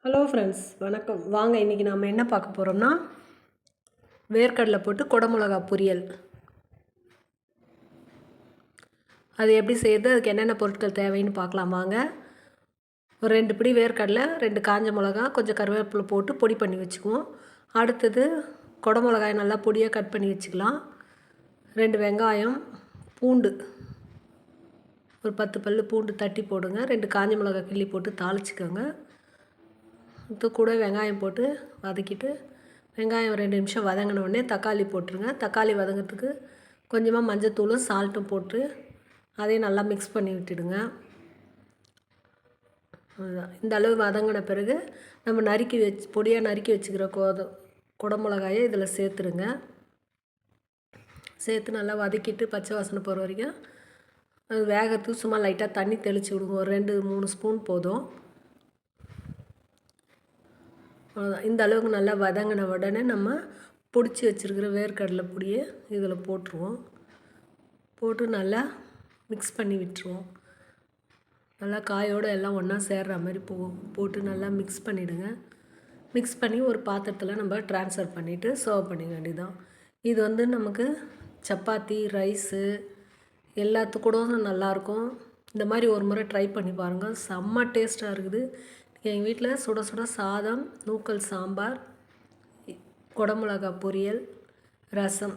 Hello friends, வணக்கம். வாங்க இன்றைக்கி நாம் என்ன பார்க்க போகிறோம்னா, வேர்க்கடலை போட்டு குடமிளகா பொரியல். அது எப்படி செய்கிறது, அதுக்கு என்னென்ன பொருட்கள் தேவைன்னு பார்க்கலாம் வாங்க. ஒரு 2 பிடி வேர்க்கடலை, 2 காஞ்ச மிளகா, கொஞ்சம் கருவேப்பிலை போட்டு பொடி பண்ணி வச்சுக்குவோம். அடுத்தது குடமிளகாய் நல்லா பொடியாக கட் பண்ணி வச்சுக்கலாம். 2 வெங்காயம், பூண்டு ஒரு 10 பல் பூண்டு தட்டி போடுங்க. 2 காஞ்ச மிளகாய் கிள்ளி போட்டு தாளிச்சிக்கோங்க. இது கூட வெங்காயம் போட்டு வதக்கிட்டு, வெங்காயம் 2 நிமிஷம் வதங்கினோடனே தக்காளி போட்டுருங்க. தக்காளி வதங்கிறதுக்கு கொஞ்சமாக மஞ்சத்தூளும் சால்ட்டும் போட்டு அதையும் நல்லா மிக்ஸ் பண்ணி விட்டுடுங்க. இந்த அளவு வதங்கின பிறகு நம்ம பொடியாக நறுக்கி வச்சுக்கிற குடமிளகாயை இதில் சேர்த்துருங்க. சேர்த்து நல்லா வதக்கிட்டு பச்சை வாசனை போகிற வரைக்கும் அது வேகிறதுக்கு சும்மா லைட்டாக தண்ணி தெளித்து விடுங்க. ஒரு 2-3 ஸ்பூன் போதும். இந்த அளவுக்கு நல்லா வதங்கின உடனே நம்ம பொடிச்சு வச்சுருக்கிற வேர்க்கடலை பொடியை இதில் போட்டுருவோம். போட்டு நல்லா மிக்ஸ் பண்ணி விட்டுருவோம். நல்லா காயோடு எல்லாம் ஒன்றா சேர்கிற மாதிரி போட்டு நல்லா மிக்ஸ் பண்ணிவிடுங்க. மிக்ஸ் பண்ணி ஒரு பாத்திரத்தில் நம்ம ட்ரான்ஸ்ஃபர் பண்ணிவிட்டு சர்வ் பண்ணிக்க வேண்டியதுதான். இது நமக்கு சப்பாத்தி, ரைஸு எல்லாத்துக்கூடவும் நல்லாயிருக்கும். இந்த மாதிரி ஒரு முறை ட்ரை பண்ணி பாருங்கள். செம்ம டேஸ்ட்டாக இருக்குது. எங்கள் வீட்டில் சுட சுட சாதம், நூக்கல் சாம்பார், குடமிளகா பொரியல், ரசம்,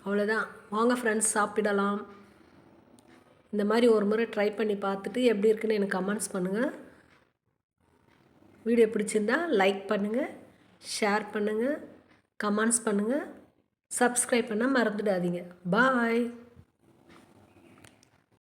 அவ்வளோதான். வாங்க ஃப்ரெண்ட்ஸ், சாப்பிடலாம். இந்த மாதிரி ஒரு முறை ட்ரை பண்ணி பார்த்துட்டு எப்படி இருக்குன்னு எனக்கு கமெண்ட்ஸ் பண்ணுங்கள். வீடியோ பிடிச்சிருந்தா லைக் பண்ணுங்கள், ஷேர் பண்ணுங்கள், கமெண்ட்ஸ் பண்ணுங்கள், சப்ஸ்கிரைப் பண்ண மறந்துடாதீங்க. பாய்.